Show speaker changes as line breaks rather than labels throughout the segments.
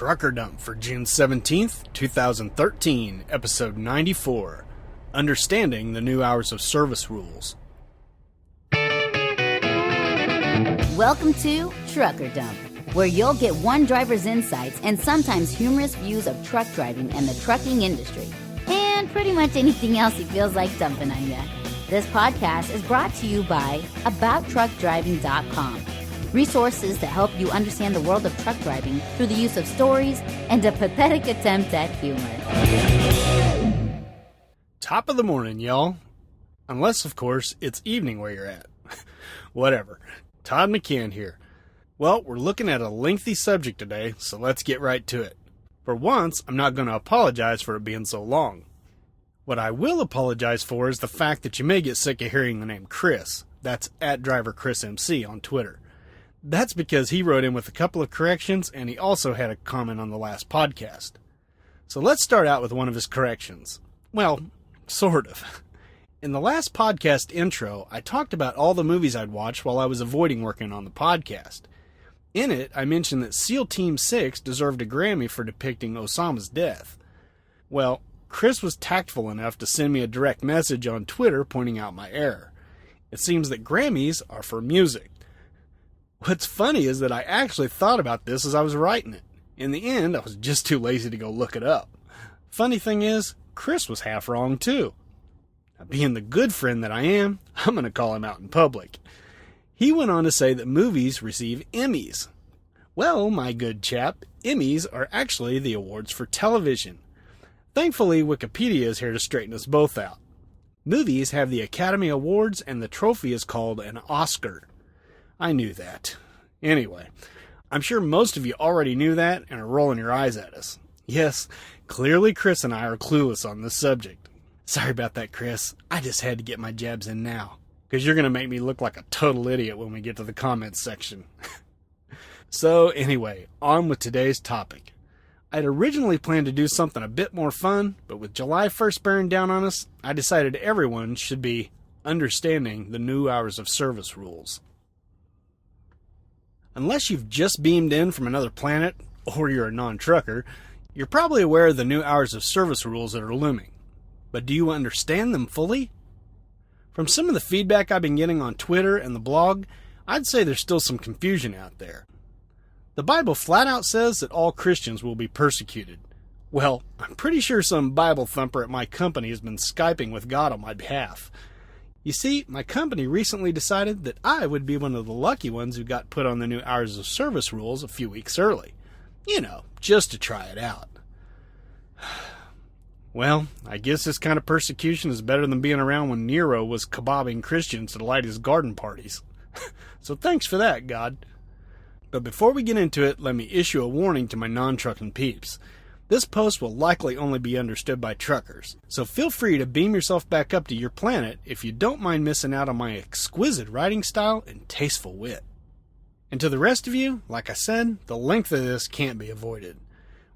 Trucker Dump for June 17th, 2013, Episode 94, Understanding the New Hours of Service Rules.
Welcome to Trucker Dump, where you'll get one driver's insights and sometimes humorous views of truck driving and the trucking industry, and pretty much anything else he feels like dumping on you. This podcast is brought to you by AboutTruckDriving.com. Resources to help you understand the world of truck driving through the use of stories and a pathetic attempt at humor.
Top of the morning, y'all. Unless, of course, it's evening where you're at. Whatever. Todd McCann here. Well, we're looking at a lengthy subject today, so let's get right to it. For once, I'm not going to apologize for it being so long. What I will apologize for is the fact that you may get sick of hearing the name Chris. That's @DriverChrisMC on Twitter. That's because he wrote in with a couple of corrections, and he also had a comment on the last podcast. So let's start out with one of his corrections. Well, sort of. In the last podcast intro, I talked about all the movies I'd watched while I was avoiding working on the podcast. In it, I mentioned that SEAL Team 6 deserved a Grammy for depicting Osama's death. Well, Chris was tactful enough to send me a direct message on Twitter pointing out my error. It seems that Grammys are for music. What's funny is that I actually thought about this as I was writing it. In the end, I was just too lazy to go look it up. Funny thing is, Chris was half wrong too. Now, being the good friend that I am, I'm going to call him out in public. He went on to say that movies receive Emmys. Well, my good chap, Emmys are actually the awards for television. Thankfully, Wikipedia is here to straighten us both out. Movies have the Academy Awards, and the trophy is called an Oscar. I knew that. Anyway, I'm sure most of you already knew that and are rolling your eyes at us. Yes, clearly Chris and I are clueless on this subject. Sorry about that, Chris. I just had to get my jabs in now, because you're going to make me look like a total idiot when we get to the comments section. So anyway, on with today's topic. I'd originally planned to do something a bit more fun, but with July 1st bearing down on us, I decided everyone should be understanding the new hours of service rules. Unless you've just beamed in from another planet, or you're a non-trucker, you're probably aware of the new hours of service rules that are looming. But do you understand them fully? From some of the feedback I've been getting on Twitter and the blog, I'd say there's still some confusion out there. The Bible flat out says that all Christians will be persecuted. Well, I'm pretty sure some Bible thumper at my company has been Skyping with God on my behalf. You see, my company recently decided that I would be one of the lucky ones who got put on the new hours of service rules a few weeks early. You know, just to try it out. Well, I guess this kind of persecution is better than being around when Nero was kebabbing Christians to light his garden parties. So thanks for that, God. But before we get into it, let me issue a warning to my non-trucking peeps. This post will likely only be understood by truckers, so feel free to beam yourself back up to your planet if you don't mind missing out on my exquisite writing style and tasteful wit. And to the rest of you, like I said, the length of this can't be avoided.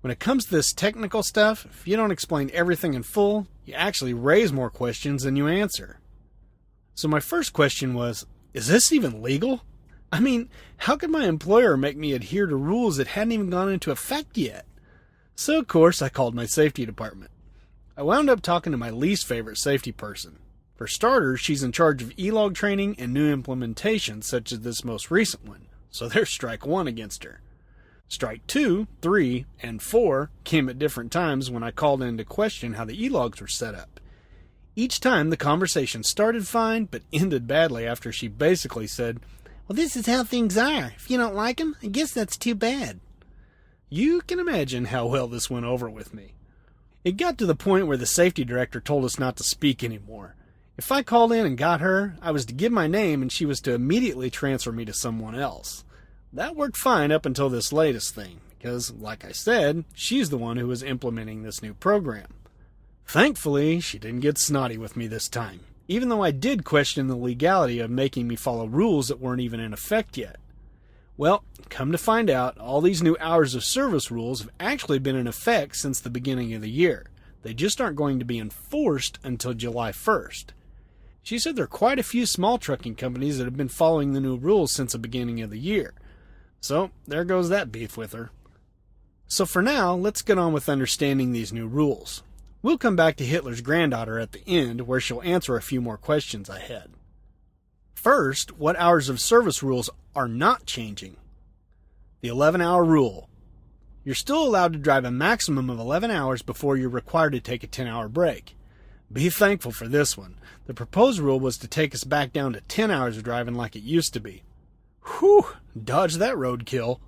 When it comes to this technical stuff, if you don't explain everything in full, you actually raise more questions than you answer. So my first question was, is this even legal? I mean, how could my employer make me adhere to rules that hadn't even gone into effect yet? So, of course, I called my safety department. I wound up talking to my least favorite safety person. For starters, she's in charge of e-log training and new implementations such as this most recent one, so there's strike 1 against her. Strike 2, 3, and 4 came at different times when I called in to question how the e-logs were set up. Each time the conversation started fine, but ended badly after she basically said, "Well, this is how things are. If you don't like them, I guess that's too bad." You can imagine how well this went over with me. It got to the point where the safety director told us not to speak anymore. If I called in and got her, I was to give my name and she was to immediately transfer me to someone else. That worked fine up until this latest thing, because, like I said, she's the one who was implementing this new program. Thankfully, she didn't get snotty with me this time, even though I did question the legality of making me follow rules that weren't even in effect yet. Well, come to find out, all these new hours of service rules have actually been in effect since the beginning of the year. They just aren't going to be enforced until July 1st. She said there are quite a few small trucking companies that have been following the new rules since the beginning of the year. So, there goes that beef with her. So for now, let's get on with understanding these new rules. We'll come back to Hitler's granddaughter at the end, where she'll answer a few more questions I had. First, what hours of service rules are not changing? The 11-hour rule. You're still allowed to drive a maximum of 11 hours before you're required to take a 10-hour break. Be thankful for this one. The proposed rule was to take us back down to 10 hours of driving like it used to be. Whew, dodge that roadkill.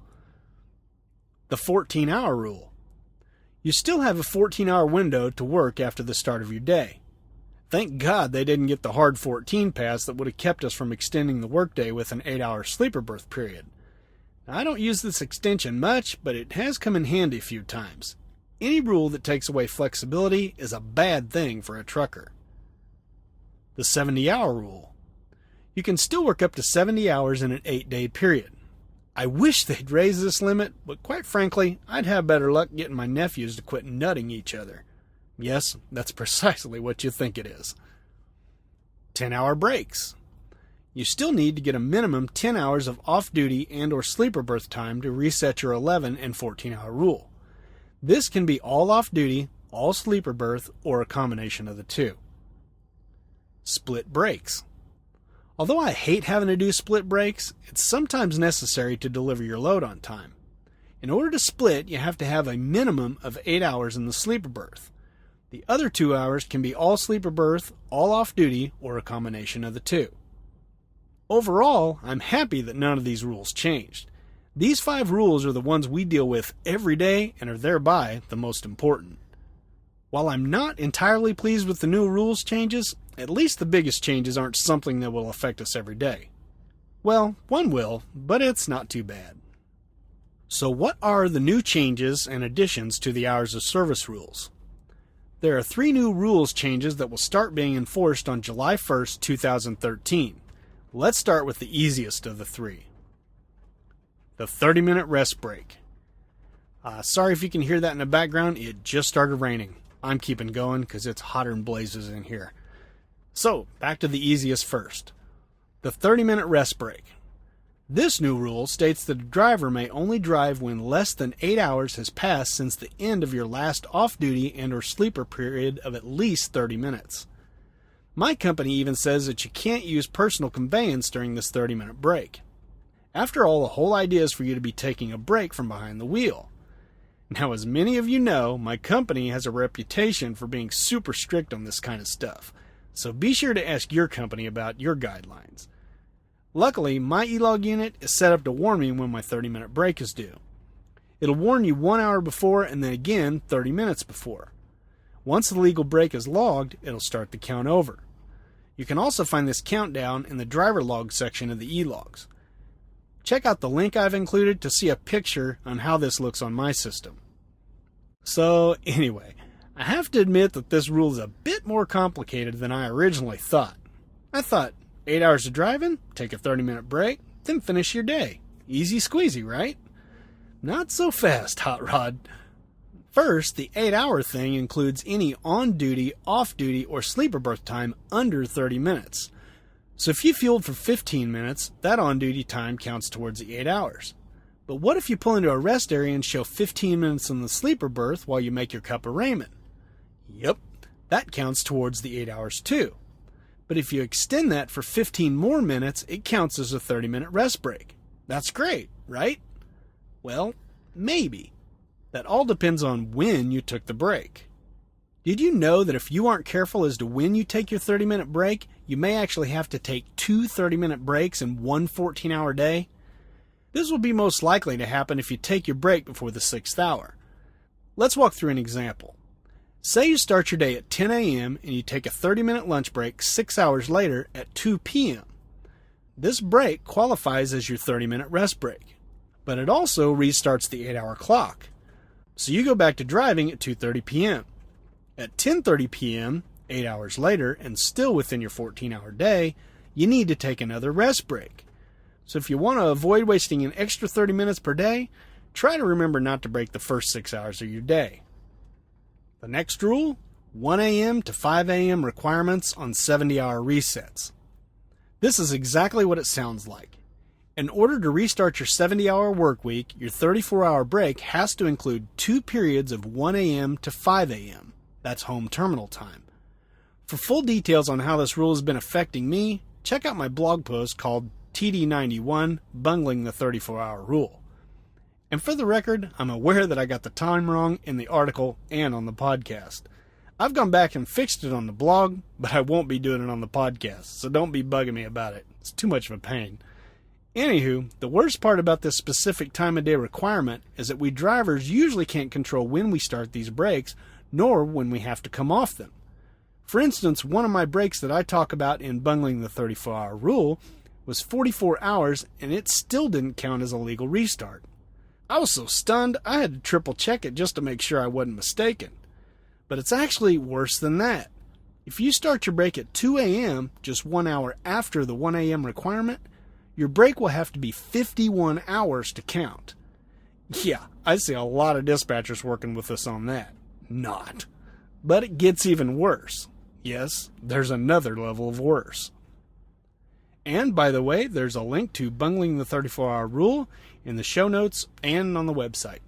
The 14-hour rule. You still have a 14-hour window to work after the start of your day. Thank God they didn't get the hard 14 pass that would have kept us from extending the workday with an 8-hour sleeper berth period. Now, I don't use this extension much, but it has come in handy a few times. Any rule that takes away flexibility is a bad thing for a trucker. The 70-hour rule. You can still work up to 70 hours in an 8-day period. I wish they'd raise this limit, but quite frankly, I'd have better luck getting my nephews to quit nutting each other. Yes, that's precisely what you think it is. 10-hour breaks. You still need to get a minimum 10 hours of off-duty and or sleeper berth time to reset your 11 and 14-hour rule. This can be all off-duty, all sleeper berth, or a combination of the two. Split breaks. Although I hate having to do split breaks, it's sometimes necessary to deliver your load on time. In order to split, you have to have a minimum of 8 hours in the sleeper berth. The other 2 hours can be all sleeper berth, all off-duty, or a combination of the two. Overall, I'm happy that none of these rules changed. These 5 rules are the ones we deal with every day and are thereby the most important. While I'm not entirely pleased with the new rules changes, at least the biggest changes aren't something that will affect us every day. Well, one will, but it's not too bad. So what are the new changes and additions to the hours of service rules? There are 3 new rules changes that will start being enforced on July 1st, 2013. Let's start with the easiest of the 3. The 30-minute rest break. Sorry if you can hear that in the background, it just started raining. I'm keeping going because it's hotter than blazes in here. So, back to the easiest first. The 30-minute rest break. This new rule states that a driver may only drive when less than 8 hours has passed since the end of your last off-duty and or sleeper period of at least 30 minutes. My company even says that you can't use personal conveyance during this 30-minute break. After all, the whole idea is for you to be taking a break from behind the wheel. Now, as many of you know, my company has a reputation for being super strict on this kind of stuff, so be sure to ask your company about your guidelines. Luckily, my e-log unit is set up to warn me when my 30-minute break is due. It'll warn you 1 hour before and then again 30 minutes before. Once the legal break is logged, it'll start the count over. You can also find this countdown in the driver log section of the e-logs. Check out the link I've included to see a picture on how this looks on my system. So anyway, I have to admit that this rule is a bit more complicated than I originally thought. I thought 8 hours of driving, take a 30-minute break, then finish your day. Easy squeezy, right? Not so fast, Hot Rod. First, the 8-hour thing includes any on-duty, off-duty, or sleeper berth time under 30 minutes. So if you fueled for 15 minutes, that on-duty time counts towards the 8 hours. But what if you pull into a rest area and show 15 minutes in the sleeper berth while you make your cup of ramen? Yep, that counts towards the 8 hours too. But if you extend that for 15 more minutes, it counts as a 30-minute rest break. That's great, right? Well, maybe. That all depends on when you took the break. Did you know that if you aren't careful as to when you take your 30-minute break, you may actually have to take 2 30-minute breaks in one 14-hour day? This will be most likely to happen if you take your break before the 6th hour. Let's walk through an example. Say you start your day at 10 a.m. and you take a 30-minute lunch break 6 hours later at 2 p.m. This break qualifies as your 30-minute rest break, but it also restarts the 8-hour clock. So you go back to driving at 2:30 p.m. At 10:30 p.m., 8 hours later, and still within your 14-hour day, you need to take another rest break. So if you want to avoid wasting an extra 30 minutes per day, try to remember not to break the first 6 hours of your day. The next rule, 1 a.m. to 5 a.m. requirements on 70-hour resets. This is exactly what it sounds like. In order to restart your 70-hour work week, your 34-hour break has to include 2 periods of 1 a.m. to 5 a.m. That's home terminal time. For full details on how this rule has been affecting me, check out my blog post called TD094, Bungling the 34-Hour Rule. And for the record, I'm aware that I got the time wrong in the article and on the podcast. I've gone back and fixed it on the blog, but I won't be doing it on the podcast, so don't be bugging me about it. It's too much of a pain. Anywho, the worst part about this specific time of day requirement is that we drivers usually can't control when we start these breaks, nor when we have to come off them. For instance, one of my breaks that I talk about in Bungling the 34-Hour Rule was 44 hours, and it still didn't count as a legal restart. I was so stunned, I had to triple check it just to make sure I wasn't mistaken. But it's actually worse than that. If you start your break at 2 a.m., just 1 hour after the 1 a.m. requirement, your break will have to be 51 hours to count. Yeah, I see a lot of dispatchers working with us on that. Not. But it gets even worse. Yes, there's another level of worse. And, by the way, there's a link to Bungling the 34-Hour Rule in the show notes and on the website.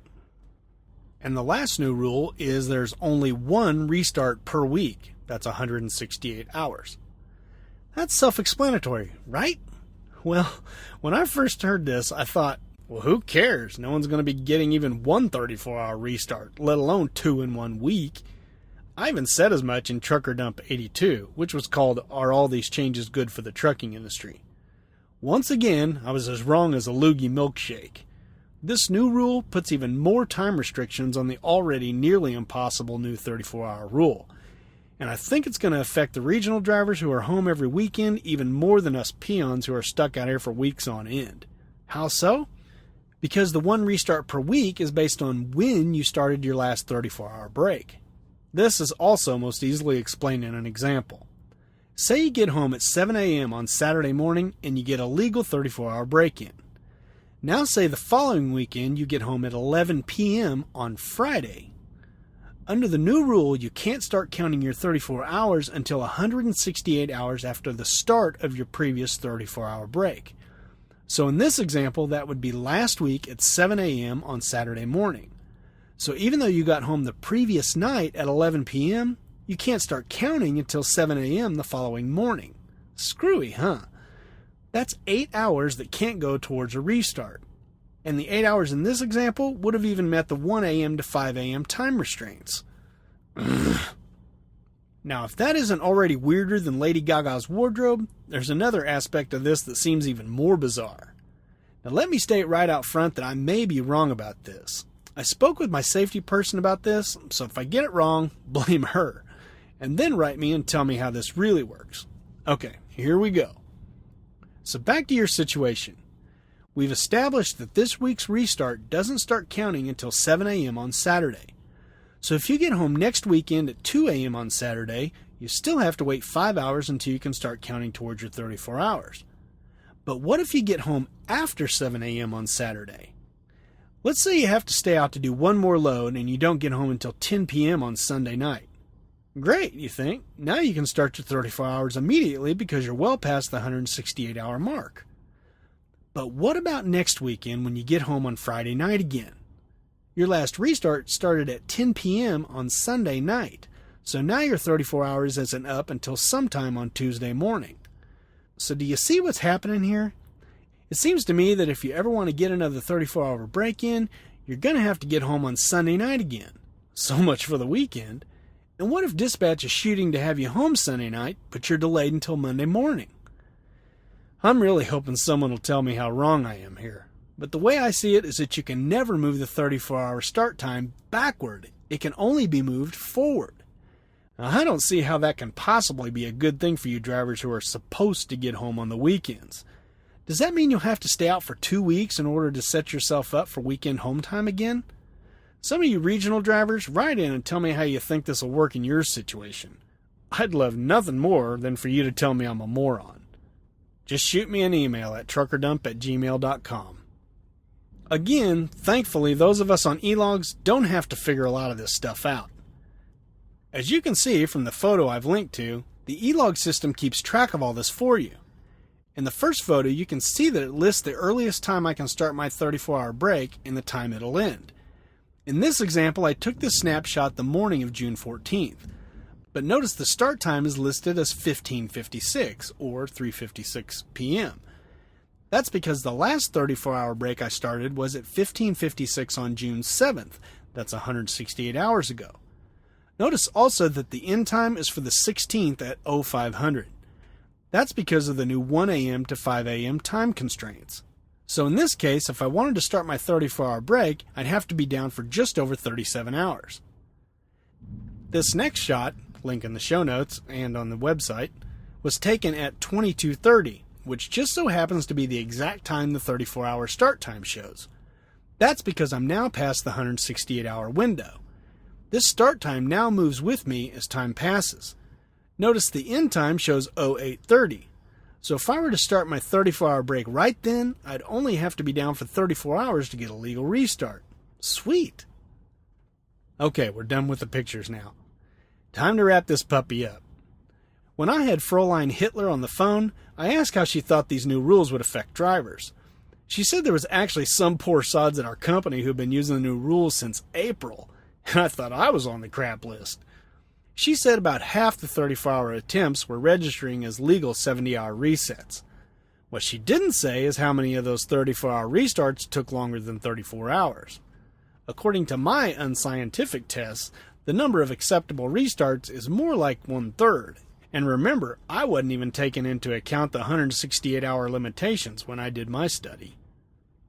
And the last new rule is there's only 1 restart per week. That's 168 hours. That's self-explanatory, right? Well, when I first heard this, I thought, well, who cares? No one's going to be getting even 1 34-hour restart, let alone 2 in 1 week. I even said as much in Trucker Dump 82, which was called Are All These Changes Good for the Trucking Industry? Once again, I was as wrong as a loogie milkshake. This new rule puts even more time restrictions on the already nearly impossible new 34-hour rule. And I think it's going to affect the regional drivers who are home every weekend even more than us peons who are stuck out here for weeks on end. How so? Because the 1 restart per week is based on when you started your last 34-hour break. This is also most easily explained in an example. Say you get home at 7 a.m. on Saturday morning and you get a legal 34-hour break-in. Now say the following weekend you get home at 11 p.m. on Friday. Under the new rule, you can't start counting your 34 hours until 168 hours after the start of your previous 34-hour break. So in this example, that would be last week at 7 a.m. on Saturday morning. So even though you got home the previous night at 11 p.m., you can't start counting until 7 a.m. the following morning. Screwy, huh? That's 8 hours that can't go towards a restart. And the 8 hours in this example would have even met the 1 a.m. to 5 a.m. time restraints. Now, if that isn't already weirder than Lady Gaga's wardrobe, there's another aspect of this that seems even more bizarre. Now, let me state right out front that I may be wrong about this. I spoke with my safety person about this, so if I get it wrong, blame her. And then write me and tell me how this really works. Okay, here we go. So back to your situation. We've established that this week's restart doesn't start counting until 7 a.m. on Saturday. So if you get home next weekend at 2 a.m. on Saturday, you still have to wait 5 hours until you can start counting towards your 34 hours. But what if you get home after 7 a.m. on Saturday? Let's say you have to stay out to do one more load and you don't get home until 10 p.m. on Sunday night. Great, you think. Now you can start your 34 hours immediately because you're well past the 168-hour mark. But what about next weekend when you get home on Friday night again? Your last restart started at 10 p.m. on Sunday night, so now your 34 hours isn't up until sometime on Tuesday morning. So do you see what's happening here? It seems to me that if you ever want to get another 34-hour break in, you're going to have to get home on Sunday night again. So much for the weekend. And what if dispatch is shooting to have you home Sunday night, but you're delayed until Monday morning? I'm really hoping someone will tell me how wrong I am here. But the way I see it is that you can never move the 34-hour start time backward. It can only be moved forward. Now, I don't see how that can possibly be a good thing for you drivers who are supposed to get home on the weekends. Does that mean you'll have to stay out for 2 weeks in order to set yourself up for weekend home time again? Some of you regional drivers, write in and tell me how you think this will work in your situation. I'd love nothing more than for you to tell me I'm a moron. Just shoot me an email at truckerdump@gmail.com. Again, thankfully, those of us on e-logs don't have to figure a lot of this stuff out. As you can see from the photo I've linked to, the e-log system keeps track of all this for you. In the first photo, you can see that it lists the earliest time I can start my 34-hour break and the time it'll end. In this example, I took this snapshot the morning of June 14th, but notice the start time is listed as 15:56 or 3:56 p.m. That's because the last 34-hour break I started was at 15:56 on June 7th. That's 168 hours ago. Notice also that the end time is for the 16th at 0500. That's because of the new 1 a.m. to 5 a.m. time constraints. So in this case, if I wanted to start my 34-hour break, I'd have to be down for just over 37 hours. This next shot, link in the show notes and on the website, was taken at 22:30, which just so happens to be the exact time the 34-hour start time shows. That's because I'm now past the 168-hour window. This start time now moves with me as time passes. Notice the end time shows 0830. So if I were to start my 34-hour break right then, I'd only have to be down for 34 hours to get a legal restart. Sweet! Okay, we're done with the pictures now. Time to wrap this puppy up. When I had Fräulein Hitler on the phone, I asked how she thought these new rules would affect drivers. She said there was actually some poor sods at our company who've been using the new rules since April, and I thought I was on the crap list. She said about half the 34-hour attempts were registering as legal 70-hour resets. What she didn't say is how many of those 34-hour restarts took longer than 34 hours. According to my unscientific tests, the number of acceptable restarts is more like 1/3. And remember, I wasn't even taking into account the 168-hour limitations when I did my study.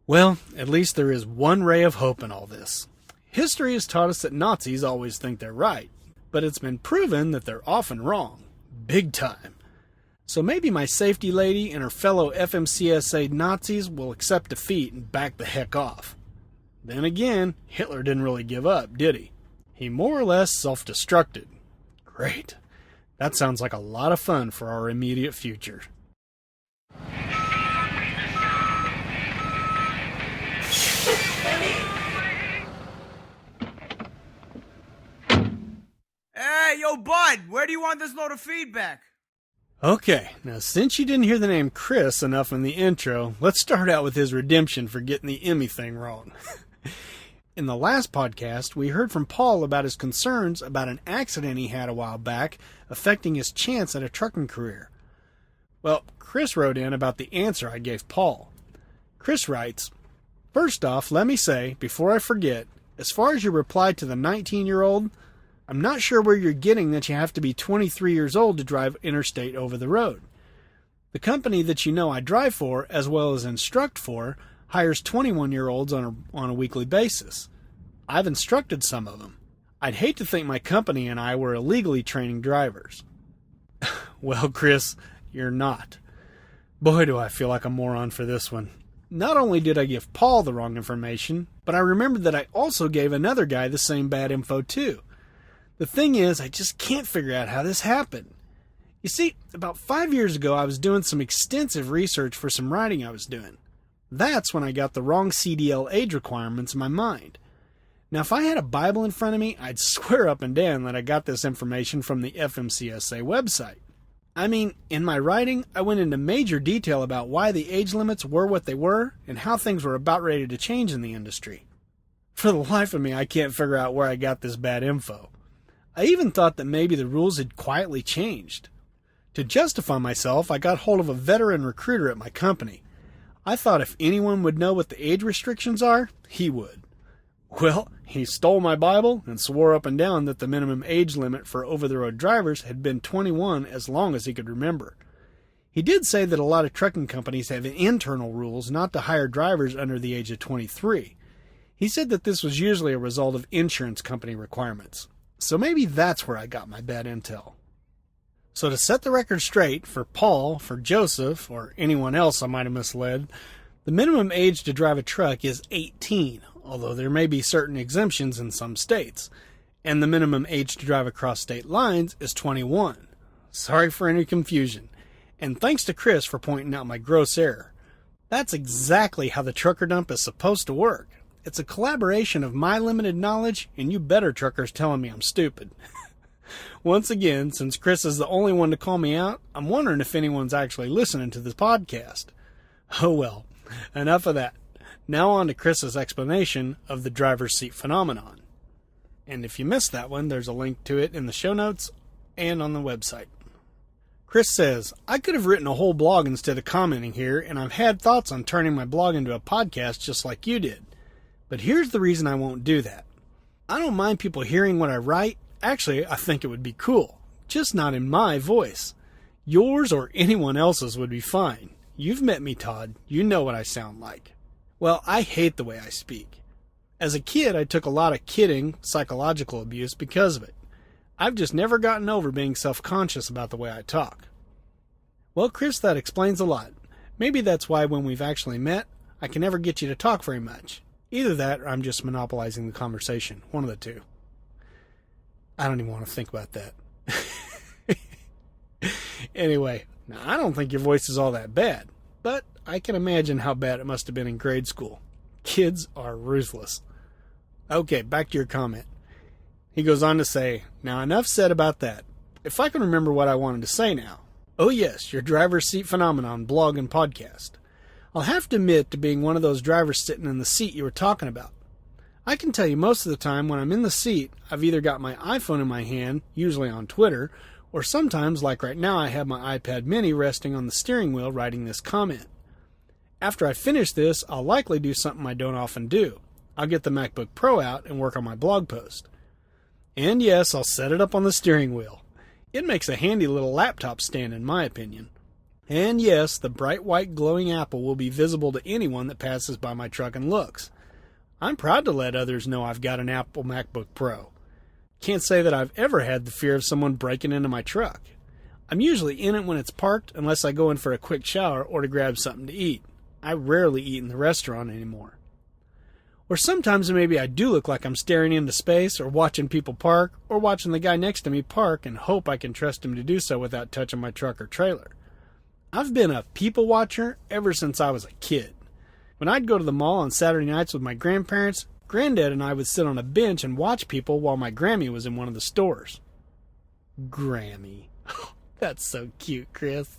Well, at least there is one ray of hope in all this. History has taught us that Nazis always think they're right, but it's been proven that they're often wrong. Big time. So maybe my safety lady and her fellow FMCSA Nazis will accept defeat and back the heck off. Then again, Hitler didn't really give up, did he? He more or less self-destructed. Great. That sounds like a lot of fun for our immediate future.
Hey, yo, bud, where do you want this load of feedback?
Okay, now since you didn't hear the name Chris enough in the intro, let's start out with his redemption for getting the Emmy thing wrong. In the last podcast, we heard from Paul about his concerns about an accident he had a while back affecting his chance at a trucking career. Well, Chris wrote in about the answer I gave Paul. Chris writes, "First off, let me say, before I forget, as far as your reply to the 19-year-old, I'm not sure where you're getting that you have to be 23 years old to drive interstate over the road. The company that you know I drive for, as well as instruct for, hires 21-year-olds on a weekly basis. I've instructed some of them. I'd hate to think my company and I were illegally training drivers." Well, Chris, you're not. Boy, do I feel like a moron for this one. Not only did I give Paul the wrong information, but I remembered that I also gave another guy the same bad info too. The thing is, I just can't figure out how this happened. You see, about 5 years ago I was doing some extensive research for some writing I was doing. That's when I got the wrong CDL age requirements in my mind. Now, if I had a Bible in front of me, I'd swear up and down that I got this information from the FMCSA website. I mean, in my writing, I went into major detail about why the age limits were what they were and how things were about ready to change in the industry. For the life of me, I can't figure out where I got this bad info. I even thought that maybe the rules had quietly changed. To justify myself, I got hold of a veteran recruiter at my company. I thought if anyone would know what the age restrictions are, he would. Well, he stole my Bible and swore up and down that the minimum age limit for over-the-road drivers had been 21 as long as he could remember. He did say that a lot of trucking companies have internal rules not to hire drivers under the age of 23. He said that this was usually a result of insurance company requirements. So maybe that's where I got my bad intel. So to set the record straight, for Paul, for Joseph, or anyone else I might have misled, the minimum age to drive a truck is 18, although there may be certain exemptions in some states, and the minimum age to drive across state lines is 21. Sorry for any confusion, and thanks to Chris for pointing out my gross error. That's exactly how the trucker dump is supposed to work. It's a collaboration of my limited knowledge and you better truckers telling me I'm stupid. Once again, since Chris is the only one to call me out, I'm wondering if anyone's actually listening to this podcast. Oh well, enough of that. Now on to Chris's explanation of the driver's seat phenomenon. And if you missed that one, there's a link to it in the show notes and on the website. Chris says, I could have written a whole blog instead of commenting here, and I've had thoughts on turning my blog into a podcast just like you did. But here's the reason I won't do that. I don't mind people hearing what I write. Actually, I think it would be cool. Just not in my voice. Yours or anyone else's would be fine. You've met me, Todd. You know what I sound like. Well, I hate the way I speak. As a kid, I took a lot of kidding, psychological abuse because of it. I've just never gotten over being self-conscious about the way I talk. Well, Chris, that explains a lot. Maybe that's why when we've actually met, I can never get you to talk very much. Either that or I'm just monopolizing the conversation. One of the two. I don't even want to think about that. Anyway, now I don't think your voice is all that bad, but I can imagine how bad it must have been in grade school. Kids are ruthless. Okay, back to your comment. He goes on to say, now enough said about that. If I can remember what I wanted to say now. Oh yes, your driver's seat phenomenon blog and podcast. I'll have to admit to being one of those drivers sitting in the seat you were talking about. I can tell you most of the time when I'm in the seat, I've either got my iPhone in my hand, usually on Twitter, or sometimes, like right now, I have my iPad mini resting on the steering wheel writing this comment. After I finish this, I'll likely do something I don't often do. I'll get the MacBook Pro out and work on my blog post. And yes, I'll set it up on the steering wheel. It makes a handy little laptop stand in my opinion. And yes, the bright white glowing apple will be visible to anyone that passes by my truck and looks. I'm proud to let others know I've got an Apple MacBook Pro. Can't say that I've ever had the fear of someone breaking into my truck. I'm usually in it when it's parked unless I go in for a quick shower or to grab something to eat. I rarely eat in the restaurant anymore. Or sometimes maybe I do look like I'm staring into space or watching people park or watching the guy next to me park and hope I can trust him to do so without touching my truck or trailer. I've been a people watcher ever since I was a kid. When I'd go to the mall on Saturday nights with my grandparents, Granddad and I would sit on a bench and watch people while my Grammy was in one of the stores. Grammy. That's so cute, Chris.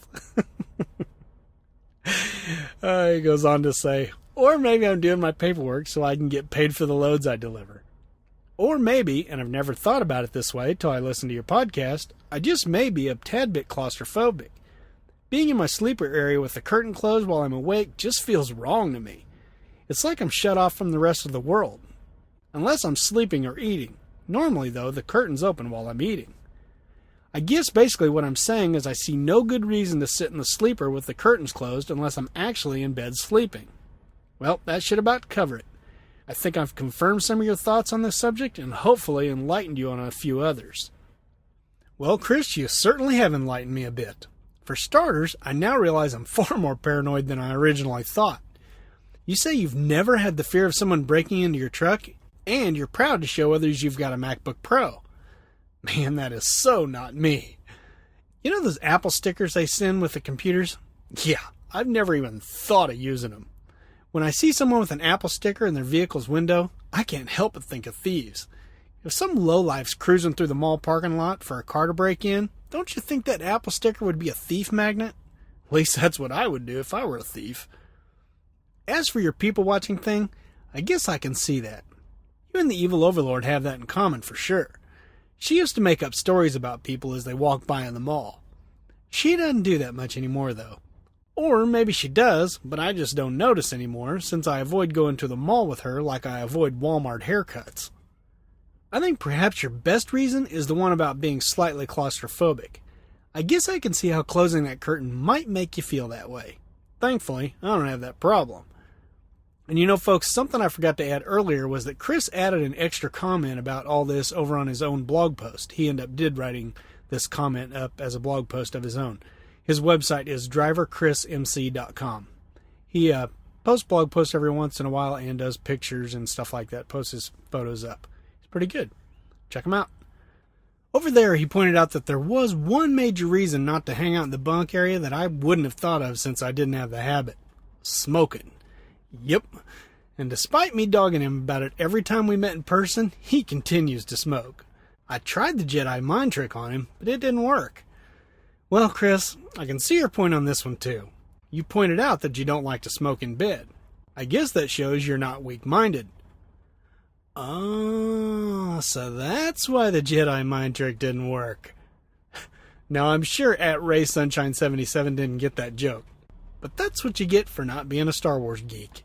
He goes on to say, or maybe I'm doing my paperwork so I can get paid for the loads I deliver. Or maybe, and I've never thought about it this way till I listened to your podcast, I just may be a tad bit claustrophobic. Being in my sleeper area with the curtain closed while I'm awake just feels wrong to me. It's like I'm shut off from the rest of the world. Unless I'm sleeping or eating. Normally, though, the curtain's open while I'm eating. I guess basically what I'm saying is I see no good reason to sit in the sleeper with the curtains closed unless I'm actually in bed sleeping. Well, that should about cover it. I think I've confirmed some of your thoughts on this subject and hopefully enlightened you on a few others. Well, Chris, you certainly have enlightened me a bit. For starters, I now realize I'm far more paranoid than I originally thought. You say you've never had the fear of someone breaking into your truck, and you're proud to show others you've got a MacBook Pro. Man, that is so not me. You know those Apple stickers they send with the computers? Yeah, I've never even thought of using them. When I see someone with an Apple sticker in their vehicle's window, I can't help but think of thieves. If some lowlife's cruising through the mall parking lot for a car to break in, don't you think that Apple sticker would be a thief magnet? At least that's what I would do if I were a thief. As for your people watching thing, I guess I can see that. You and the evil overlord have that in common for sure. She used to make up stories about people as they walk by in the mall. She doesn't do that much anymore though. Or maybe she does, but I just don't notice anymore since I avoid going to the mall with her like I avoid Walmart haircuts. I think perhaps your best reason is the one about being slightly claustrophobic. I guess I can see how closing that curtain might make you feel that way. Thankfully, I don't have that problem. And you know, folks, something I forgot to add earlier was that Chris added an extra comment about all this over on his own blog post. He did writing this comment up as a blog post of his own. His website is driverchrismc.com. He posts blog posts every once in a while and does pictures and stuff like that, posts his photos up. It's pretty good. Check him out. Over there, he pointed out that there was one major reason not to hang out in the bunk area that I wouldn't have thought of since I didn't have the habit. Smoking. Yep. And despite me dogging him about it every time we met in person, he continues to smoke. I tried the Jedi mind trick on him, but it didn't work. Well, Chris, I can see your point on this one too. You pointed out that you don't like to smoke in bed. I guess that shows you're not weak-minded. Oh, so that's why the Jedi mind trick didn't work. Now, I'm sure @RaySunshine77 didn't get that joke, but that's what you get for not being a Star Wars geek.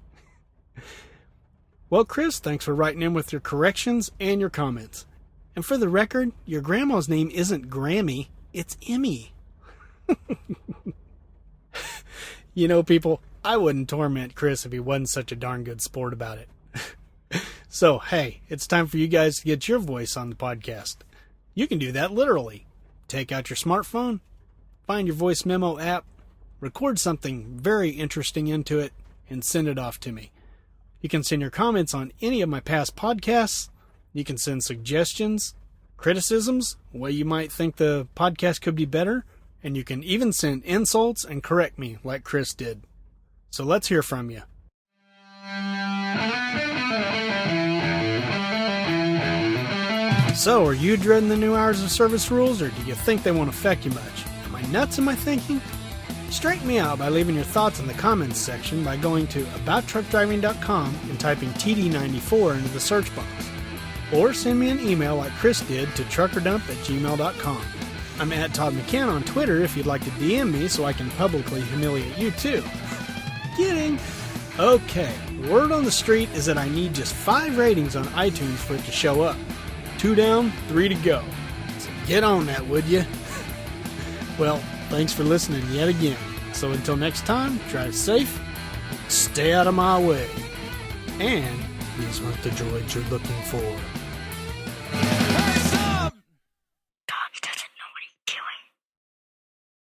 Well, Chris, thanks for writing in with your corrections and your comments. And for the record, your grandma's name isn't Grammy, it's Emmy. You know, people, I wouldn't torment Chris if he wasn't such a darn good sport about it. So, hey, it's time for you guys to get your voice on the podcast. You can do that literally. Take out your smartphone, find your voice memo app, record something very interesting into it, and send it off to me. You can send your comments on any of my past podcasts. You can send suggestions, criticisms, way you might think the podcast could be better, and you can even send insults and correct me like Chris did. So let's hear from you. So, are you dreading the new hours of service rules, or do you think they won't affect you much? Am I nuts in my thinking? Straighten me out by leaving your thoughts in the comments section by going to abouttruckdriving.com and typing TD094 into the search box. Or send me an email like Chris did to truckerdump@gmail.com. I'm @ToddMcCann on Twitter if you'd like to DM me so I can publicly humiliate you too. Kidding! Okay, word on the street is that I need just 5 ratings on iTunes for it to show up. 2 down, 3 to go. So get on that, would you? Well, thanks for listening yet again. So until next time, drive safe, stay out of my way, and these aren't the droids you're looking for.